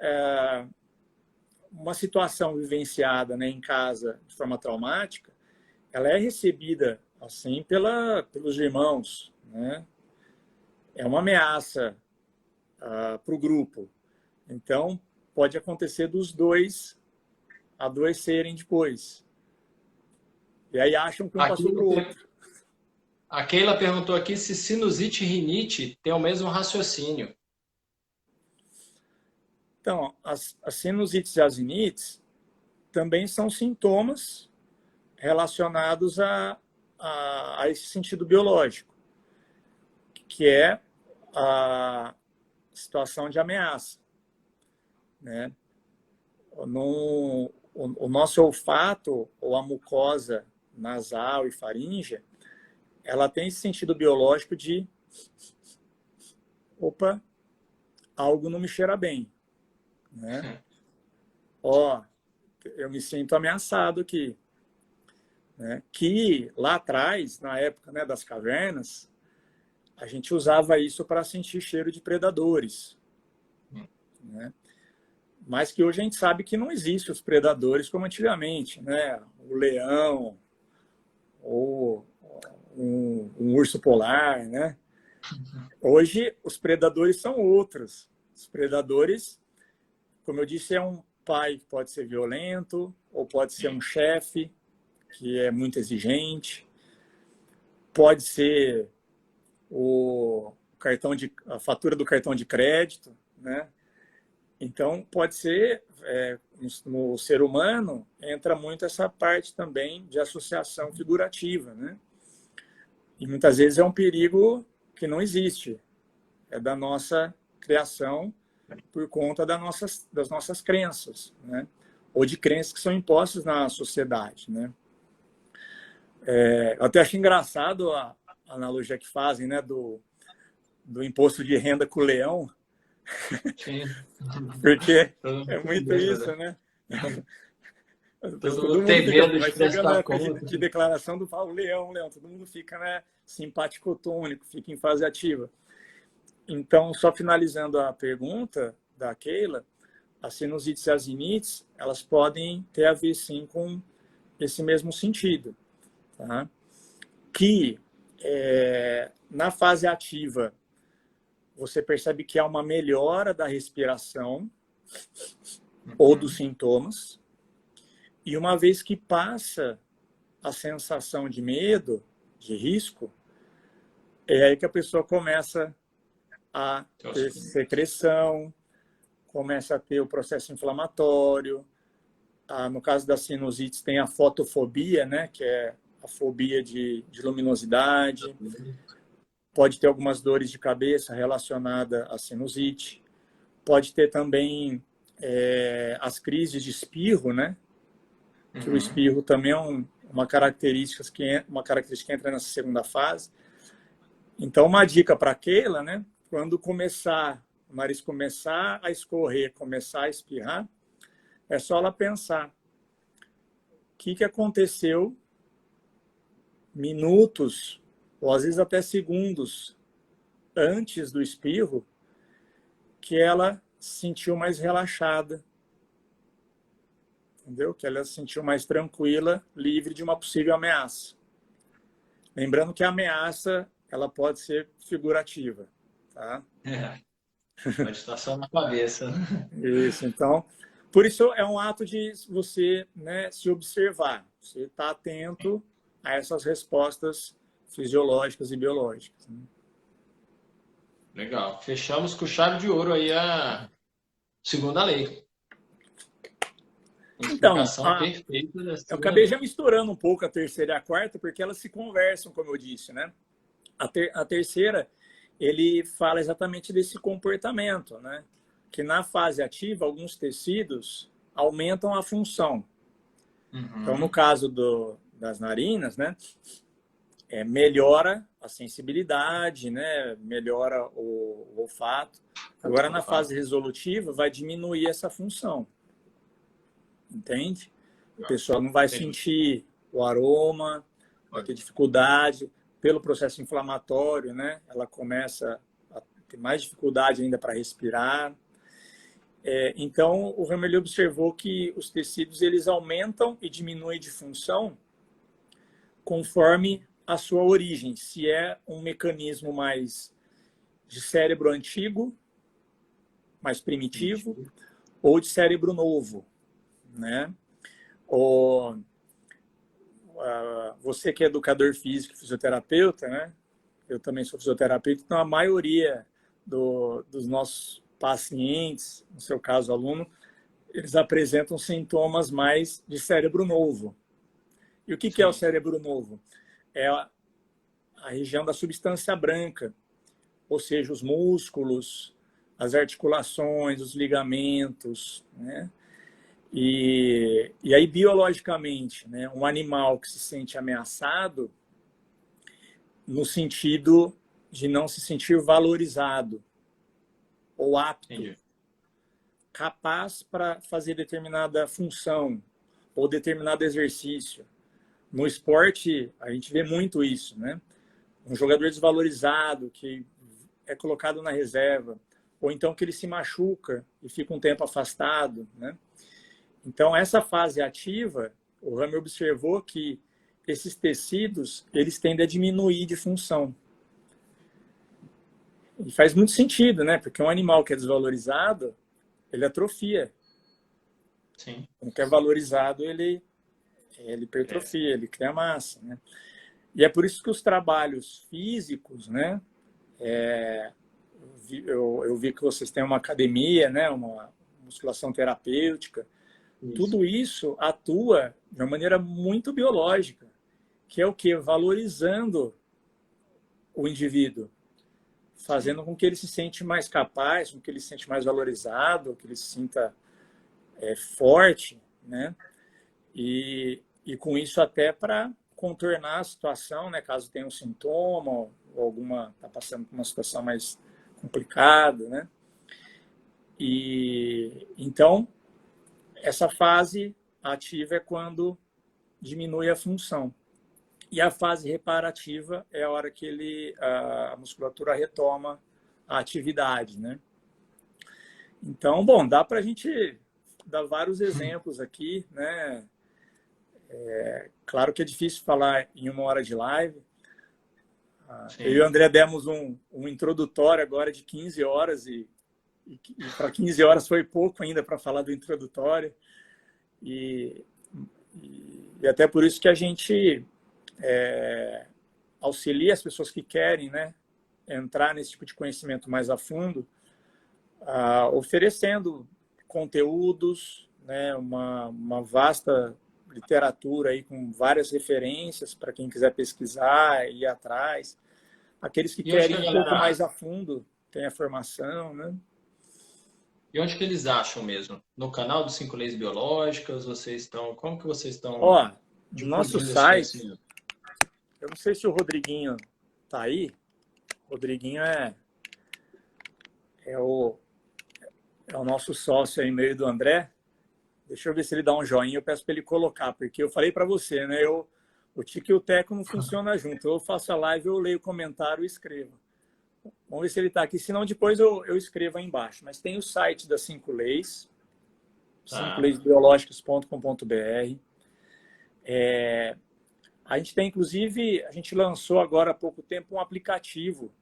uma situação vivenciada, né, em casa de forma traumática, ela é recebida assim pelos irmãos, né? É uma ameaça para o grupo. Então, pode acontecer dos dois adoecerem depois. E aí acham que um passou para o outro. A Keila perguntou aqui se sinusite e rinite tem o mesmo raciocínio. Então, as sinusites e as rinites também são sintomas relacionados a esse sentido biológico, que é a situação de ameaça, né? O nosso olfato, ou a mucosa nasal e faríngea, ela tem esse sentido biológico de opa, algo não me cheira bem, né? Eu me sinto ameaçado aqui, né? Que lá atrás, na época, né, das cavernas, a gente usava isso para sentir cheiro de predadores, né? Mas que hoje a gente sabe que não existem os predadores como antigamente, né? O leão, ou um urso polar, né? Hoje, os predadores são outros. Os predadores, como eu disse, é um pai que pode ser violento, ou pode ser um chefe que é muito exigente, pode ser a fatura do cartão de crédito, né? Então, pode ser, no ser humano, entra muito essa parte também de associação figurativa, né? E muitas vezes é um perigo que não existe, é da nossa criação por conta das nossas crenças, né? Ou de crenças que são impostas na sociedade, né? Eu até acho engraçado a analogia que fazem, né, do imposto de renda com o leão, Sim. porque Todo mundo é muito tem medo, isso, né? Todo mundo tem medo vai de chegando na prestar época conta. de declaração do o leão, todo mundo fica, né, simpático-tônico, fica em fase ativa. Então, só finalizando a pergunta da Keila, as sinusites e as rinites, elas podem ter a ver, sim, com esse mesmo sentido. Tá? Que na fase ativa, você percebe que há uma melhora da respiração ou dos sintomas, e uma vez que passa a sensação de medo, de risco, é aí que a pessoa começa a ter secreção, começa a ter o processo inflamatório. No caso das sinusites, tem a fotofobia, né, que é a fobia de luminosidade. Pode ter algumas dores de cabeça relacionadas à sinusite. Pode ter também as crises de espirro, né? Que o espirro também é uma característica que entra nessa segunda fase. Então, uma dica para a Keila, né? Quando o nariz começar a escorrer, começar a espirrar, é só ela pensar o que aconteceu minutos, ou às vezes até segundos, antes do espirro, que ela se sentiu mais relaxada, entendeu? Que ela se sentiu mais tranquila, livre de uma possível ameaça. Lembrando que a ameaça, ela pode ser figurativa, tá? Pode estar só na cabeça. Isso, então, por isso é um ato de você, né, se observar, você está atento a essas respostas fisiológicas e biológicas. Né? Legal. Fechamos com chave de ouro aí a segunda lei. Uma Então, explicação perfeita da eu segunda acabei lei. já misturando um pouco a terceira e a quarta, porque elas se conversam, como eu disse, né? A terceira, ele fala exatamente desse comportamento, né? Que na fase ativa, alguns tecidos aumentam a função. Então, no caso das narinas, né? Melhora a sensibilidade, né? Melhora o olfato. Agora, na fase resolutiva, vai diminuir essa função. Entende? A pessoa não vai sentir o aroma, vai ter dificuldade pelo processo inflamatório, né? Ela começa a ter mais dificuldade ainda para respirar. Então, o Ramelli observou que os tecidos eles aumentam e diminuem de função conforme a sua origem. Se é um mecanismo mais de cérebro antigo, mais primitivo, ou de cérebro novo, né? Você que é educador físico e fisioterapeuta, né? Eu também sou fisioterapeuta, então a maioria dos nossos pacientes, no seu caso aluno, eles apresentam sintomas mais de cérebro novo. E o que é o cérebro novo? É a região da substância branca, ou seja, os músculos, as articulações, os ligamentos, né? E aí, biologicamente, né, um animal que se sente ameaçado, no sentido de não se sentir valorizado ou apto, capaz para fazer determinada função ou determinado exercício. No esporte, a gente vê muito isso, né? Um jogador desvalorizado que é colocado na reserva, ou então que ele se machuca e fica um tempo afastado, né? Então, essa fase ativa, o Ramer observou que esses tecidos, eles tendem a diminuir de função. E faz muito sentido, né? Porque um animal que é desvalorizado, ele atrofia. Sim. Um que é valorizado, ele hipertrofia, ele cria massa, né? E é por isso que os trabalhos físicos, né? Eu vi que vocês têm uma academia, né? Uma musculação terapêutica. Isso. Tudo isso atua de uma maneira muito biológica, que é o quê? Valorizando o indivíduo, fazendo com que ele se sente mais capaz, com que ele se sente mais valorizado, que ele se sinta forte, né? E com isso até para contornar a situação, né? Caso tenha um sintoma ou alguma está passando por uma situação mais complicada, né? E então essa fase ativa é quando diminui a função. E a fase reparativa é a hora que a musculatura retoma a atividade, né? Então, bom, dá para a gente dar vários exemplos aqui, né? Claro que é difícil falar em 1 hora de live. Eu e o André demos um introdutório agora de 15 horas e para 15 horas foi pouco ainda para falar do introdutório. E até por isso que a gente auxilia as pessoas que querem, né, entrar nesse tipo de conhecimento mais a fundo, oferecendo conteúdos, né, uma vasta literatura aí com várias referências para quem quiser pesquisar e ir atrás. Aqueles que querem um pouco mais a fundo, tem a formação, né? E onde que eles acham mesmo? No canal do 5 Leis Biológicas? Vocês estão... Como que vocês estão no nosso site, eu não sei se o Rodriguinho tá aí. O Rodriguinho é o nosso sócio aí, meio do André. Deixa eu ver se ele dá um joinha. Eu peço para ele colocar, porque eu falei para você, né? O Tico e o Teco não funcionam junto. Eu faço a live, eu leio o comentário e escrevo. Vamos ver se ele está aqui. Senão, depois eu escrevo aí embaixo. Mas tem o site das 5 Leis, 5leisbiológicas.com.br. A gente tem, inclusive, a gente lançou agora há pouco tempo um aplicativo,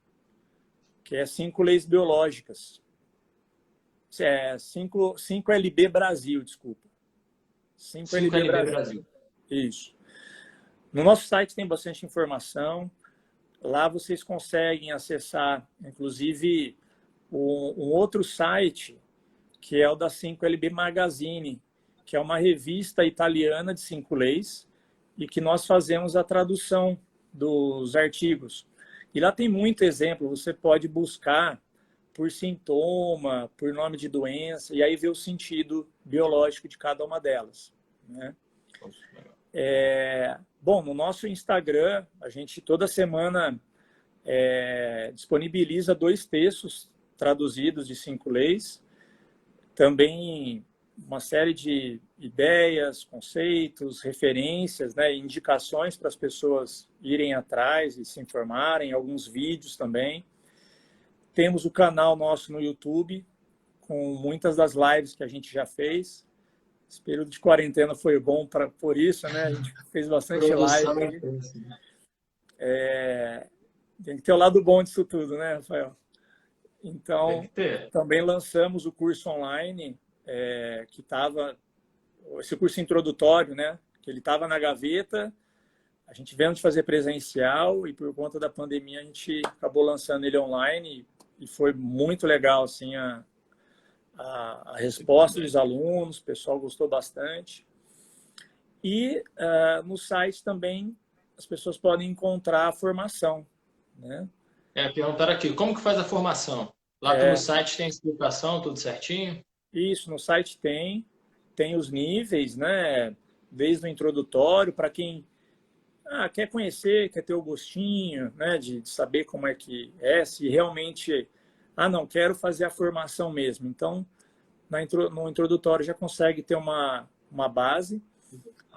que é 5 Leis Biológicas. 5LB Brasil, desculpa. 5LB Brasil. Isso. No nosso site tem bastante informação. Lá vocês conseguem acessar, inclusive, um outro site, que é o da 5LB Magazine, que é uma revista italiana de 5 leis, e que nós fazemos a tradução dos artigos. E lá tem muito exemplo, você pode buscar por sintoma, por nome de doença, e aí ver o sentido biológico de cada uma delas, né? Bom, no nosso Instagram, a gente toda semana disponibiliza 2 textos traduzidos de 5 leis, também uma série de ideias, conceitos, referências, né, indicações para as pessoas irem atrás e se informarem, alguns vídeos também. Temos o canal nosso no YouTube, com muitas das lives que a gente já fez. Esse período de quarentena foi bom por isso, né? A gente fez bastante live. Tem que ter o lado bom disso tudo, né, Rafael? Então, também lançamos o curso online, que estava... Esse curso introdutório, né? Que ele estava na gaveta. A gente veio de fazer presencial e, por conta da pandemia, a gente acabou lançando ele online e foi muito legal, assim, a resposta dos alunos, o pessoal gostou bastante. E no site também as pessoas podem encontrar a formação, né? Perguntaram aqui, como que faz a formação? Lá pelo site tem explicação, tudo certinho? Isso, no site tem os níveis, né? Desde o introdutório, para quem quer conhecer, quer ter o gostinho, né? De saber como é que se realmente... não, quero fazer a formação mesmo. Então, no introdutório já consegue ter uma base.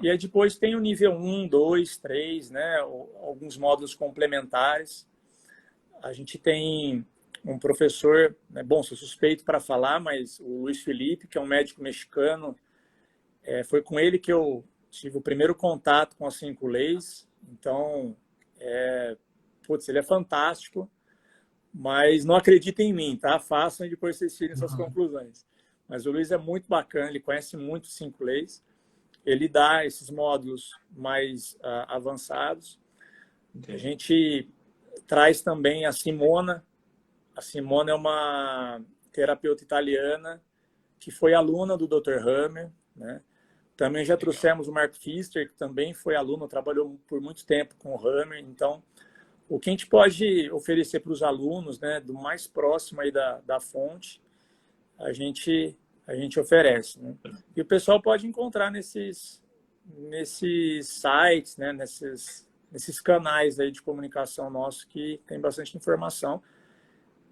E aí depois tem o nível 1, 2, 3, né? Alguns módulos complementares. A gente tem um professor, né? Bom, sou suspeito para falar, mas o Luiz Felipe, que é um médico mexicano, foi com ele que eu tive o primeiro contato com as 5 leis, então, ele é fantástico, mas não acreditem em mim, tá? Façam e depois vocês tirem suas conclusões. Mas o Luiz é muito bacana, ele conhece muito 5 leis, ele dá esses módulos mais avançados. Entendi. A gente traz também a Simona. A Simona é uma terapeuta italiana que foi aluna do Dr. Hammer, né? Também já trouxemos o Mark Pfister, que também foi aluno, trabalhou por muito tempo com o Hammer. Então, o que a gente pode oferecer para os alunos, né, do mais próximo aí da fonte, a gente oferece, né? E o pessoal pode encontrar nesses sites, né, nesses canais aí de comunicação nossos que tem bastante informação.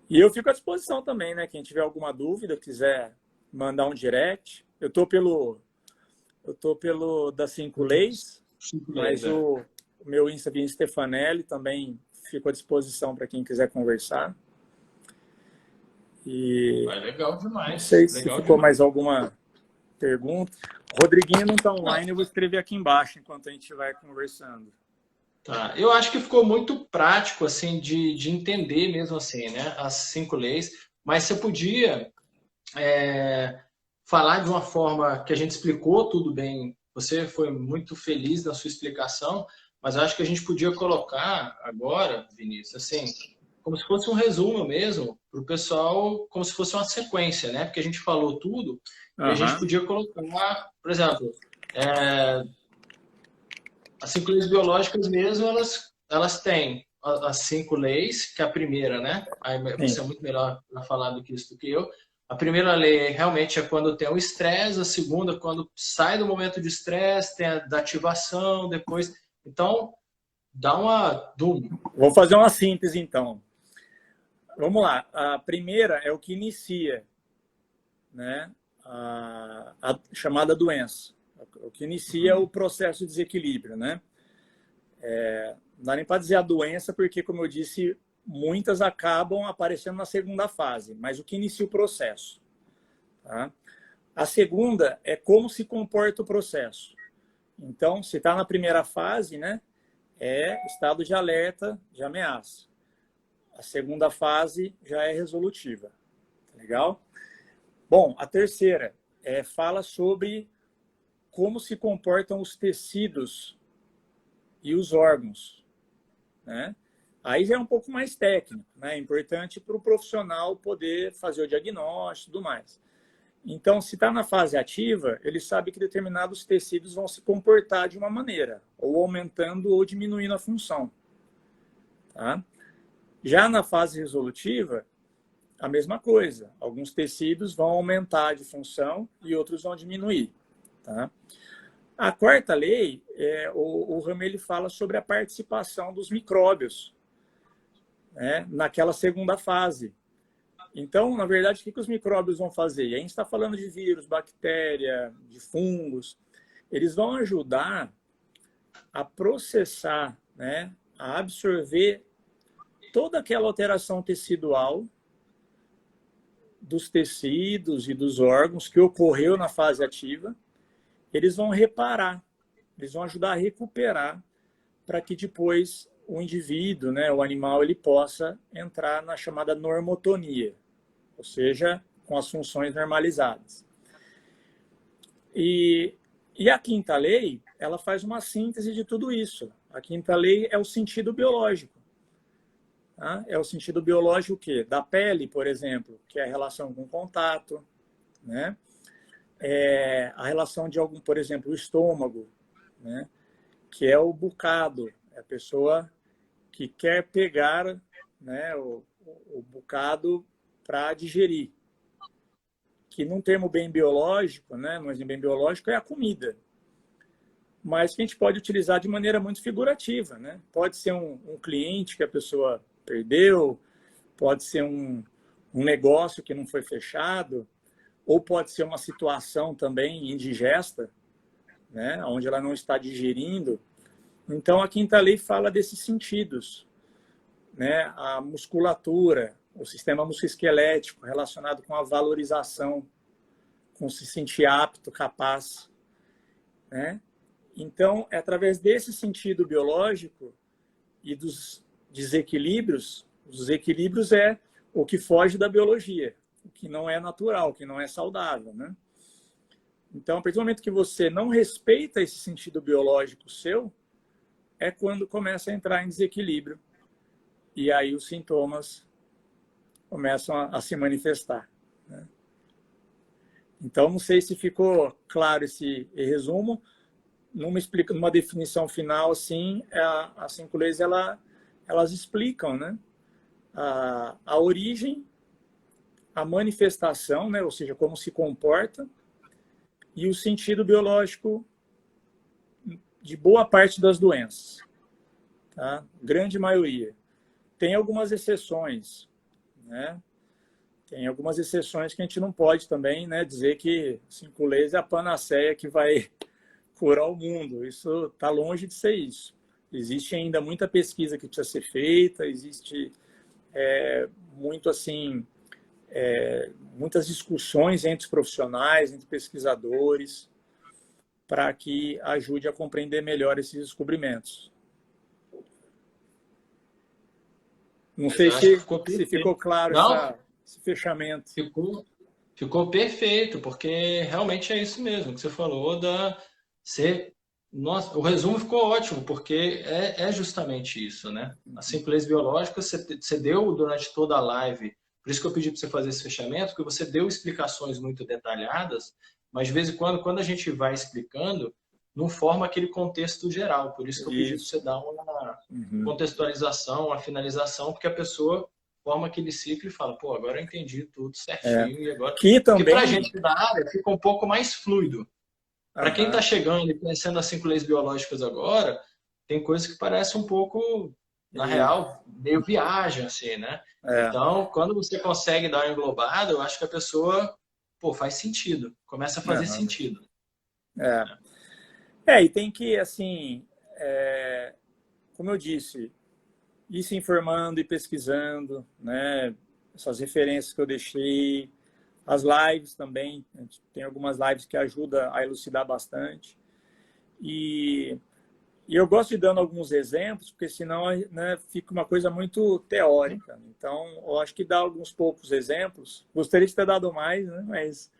E eu fico à disposição também, né? Quem tiver alguma dúvida, quiser mandar um direct. Eu tô pelo das 5 leis, mas o meu Insta Vini Stefanelli também fico à disposição para quem quiser conversar. E legal demais. Não sei se ficou mais alguma pergunta. O Rodriguinho não está online, eu vou escrever aqui embaixo enquanto a gente vai conversando. Tá. Eu acho que ficou muito prático, assim, de entender mesmo assim, né? As 5 leis, mas você podia falar de uma forma que a gente explicou tudo bem. Você foi muito feliz na sua explicação, mas eu acho que a gente podia colocar agora, Vinícius, assim, como se fosse um resumo mesmo para o pessoal, como se fosse uma sequência, né? Porque a gente falou tudo e a gente podia colocar, por exemplo, as 5 leis biológicas mesmo, elas têm as 5 leis, que é a primeira, né? Aí você é muito melhor para falar do que isso do que eu. A primeira lei realmente é quando tem o estresse, a segunda quando sai do momento de estresse, tem a da ativação, depois... Então, dá uma... Vou fazer uma síntese, então. Vamos lá. A primeira é o que inicia, né, a chamada doença. O que inicia o processo de desequilíbrio, né? Não dá nem para dizer a doença, porque, como eu disse, muitas acabam aparecendo na segunda fase, mas o que inicia o processo. Tá? A segunda é como se comporta o processo. Então, se está na primeira fase, né, é estado de alerta, de ameaça. A segunda fase já é resolutiva. Legal? Bom, a terceira fala sobre como se comportam os tecidos e os órgãos, né? Aí já é um pouco mais técnico, né? É importante para o profissional poder fazer o diagnóstico e tudo mais. Então, se está na fase ativa, ele sabe que determinados tecidos vão se comportar de uma maneira, ou aumentando ou diminuindo a função. Tá? Já na fase resolutiva, a mesma coisa. Alguns tecidos vão aumentar de função e outros vão diminuir. Tá? A quarta lei, o Hammer ele fala sobre a participação dos micróbios, né, naquela segunda fase. Então, na verdade, o que os micróbios vão fazer? E a gente está falando de vírus, bactéria, de fungos. Eles vão ajudar a processar, né, a absorver toda aquela alteração tecidual dos tecidos e dos órgãos que ocorreu na fase ativa. Eles vão reparar, eles vão ajudar a recuperar para que depois o indivíduo, né, o animal, ele possa entrar na chamada normotonia, ou seja, com as funções normalizadas. E a quinta lei, ela faz uma síntese de tudo isso. A quinta lei é o sentido biológico. Tá? É o sentido biológico o quê? Da pele, por exemplo, que é a relação com o contato, né? A relação de algum, por exemplo, o estômago, né? Que é o bocado, é a pessoa que quer pegar, né, o bocado para digerir. Que num termo bem biológico, né, mas bem biológico, é a comida. Mas que a gente pode utilizar de maneira muito figurativa, né? Pode ser um cliente que a pessoa perdeu, pode ser um negócio que não foi fechado, ou pode ser uma situação também indigesta, né, onde ela não está digerindo. Então, a quinta lei fala desses sentidos, né, a musculatura, o sistema musculoesquelético relacionado com a valorização, com se sentir apto, capaz, né, Então, é através desse sentido biológico e dos desequilíbrios, os desequilíbrios é o que foge da biologia, o que não é natural, o que não é saudável, né? Então, a partir do momento que você não respeita esse sentido biológico seu, é quando começa a entrar em desequilíbrio. E aí os sintomas começam a se manifestar, né? Então, não sei se ficou claro esse resumo. Numa definição final, assim, as 5 leis, elas explicam, né, a origem, a manifestação, né, ou seja, como se comporta, e o sentido biológico de boa parte das doenças, tá? Grande maioria. Tem algumas exceções, né? Tem algumas exceções que a gente não pode também, né, dizer que 5 leis é a panaceia que vai curar o mundo. Isso está longe de ser isso. Existe ainda muita pesquisa que precisa ser feita, existe muito assim, muitas discussões entre os profissionais, entre pesquisadores, para que ajude a compreender melhor esses descobrimentos. Não sei se ficou claro esse fechamento. Ficou perfeito, porque realmente é isso mesmo que você falou Nossa, o resumo ficou ótimo, porque é justamente isso, né? As 5 leis biológicas você deu durante toda a live, por isso que eu pedi para você fazer esse fechamento, porque você deu explicações muito detalhadas, mas de vez em quando a gente vai explicando, não forma aquele contexto geral. Por isso que eu pedi para você dar uma contextualização, uma finalização, porque a pessoa forma aquele ciclo e fala, pô, agora eu entendi tudo certinho. E agora... Que também... Porque para a gente da área fica um pouco mais fluido. Para quem está chegando e conhecendo as 5 leis biológicas agora, tem coisas que parecem um pouco, na real, meio viagem, assim, né? Então, quando você consegue dar uma englobada, eu acho que a pessoa, pô, faz sentido. Começa a fazer sentido. E tem que, assim, como eu disse, ir se informando e pesquisando, né? Essas referências que eu deixei, as lives também, tem algumas lives que ajudam a elucidar bastante. E eu gosto de dando alguns exemplos, porque senão, né, fica uma coisa muito teórica. Então, eu acho que dá alguns poucos exemplos. Gostaria de ter dado mais, né? Mas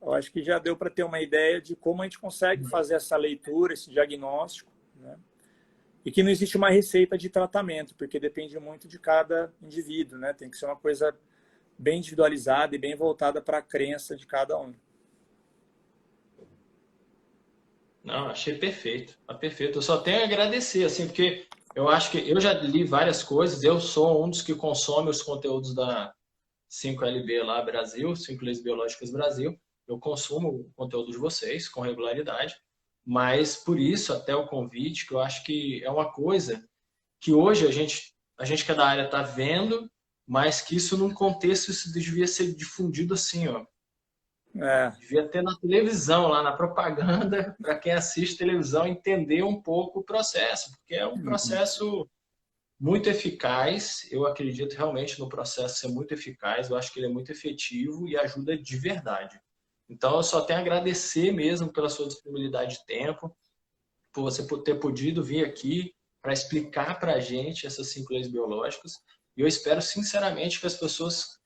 eu acho que já deu para ter uma ideia de como a gente consegue fazer essa leitura, esse diagnóstico, né? E que não existe uma receita de tratamento, porque depende muito de cada indivíduo, né? Tem que ser uma coisa bem individualizada e bem voltada para a crença de cada um. Não, achei perfeito. Tá perfeito. Eu só tenho a agradecer, assim, porque eu acho que eu já li várias coisas, eu sou um dos que consome os conteúdos da 5LB lá, Brasil, 5 Leis Biológicas Brasil. Eu consumo o conteúdo de vocês com regularidade, mas por isso até o convite, que eu acho que é uma coisa que hoje a gente que é da área está vendo, mas que isso num contexto isso devia ser difundido assim, ó. Devia ter na televisão, lá na propaganda, para quem assiste televisão entender um pouco o processo, porque é um processo muito eficaz. Eu acredito realmente no processo ser muito eficaz, eu acho que ele é muito efetivo e ajuda de verdade. Então, eu só tenho a agradecer mesmo pela sua disponibilidade de tempo, por você ter podido vir aqui para explicar para a gente essas 5 leis biológicas. E eu espero, sinceramente, que as pessoas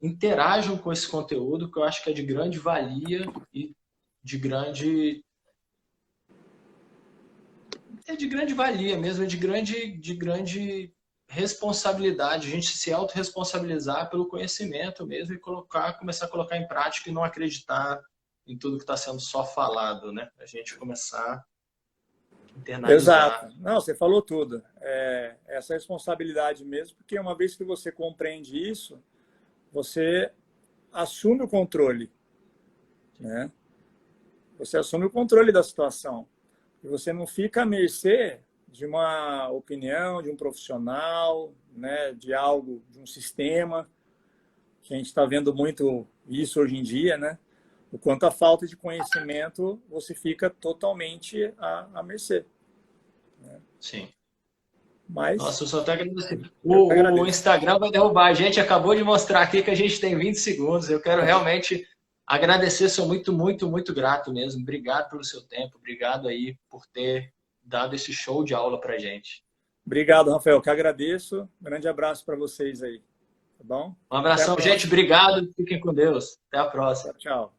interajam com esse conteúdo, que eu acho que é de grande valia e de grande... É de grande valia mesmo, é de grande responsabilidade, a gente se autorresponsabilizar pelo conhecimento mesmo e começar a colocar em prática e não acreditar em tudo que está sendo só falado, né? A gente começar a internalizar. Exato. Não, você falou tudo. Essa responsabilidade mesmo, porque uma vez que você compreende isso, você assume o controle, né? Você assume o controle da situação. E você não fica à mercê de uma opinião, de um profissional, né, de algo, de um sistema, que a gente está vendo muito isso hoje em dia, né? O quanto a falta de conhecimento, você fica totalmente à mercê, né? Sim. Mas, nossa, eu só até agradecer. O Instagram vai derrubar. A gente acabou de mostrar aqui que a gente tem 20 segundos. Eu quero realmente Agradecer, sou muito, muito, muito grato mesmo. Obrigado pelo seu tempo, obrigado aí por ter dado esse show de aula pra gente. Obrigado, Rafael, que agradeço. Grande abraço para vocês aí, tá bom? Um Até a abração, gente, próxima. obrigado, fiquem com Deus. Até a próxima. Tchau, tchau.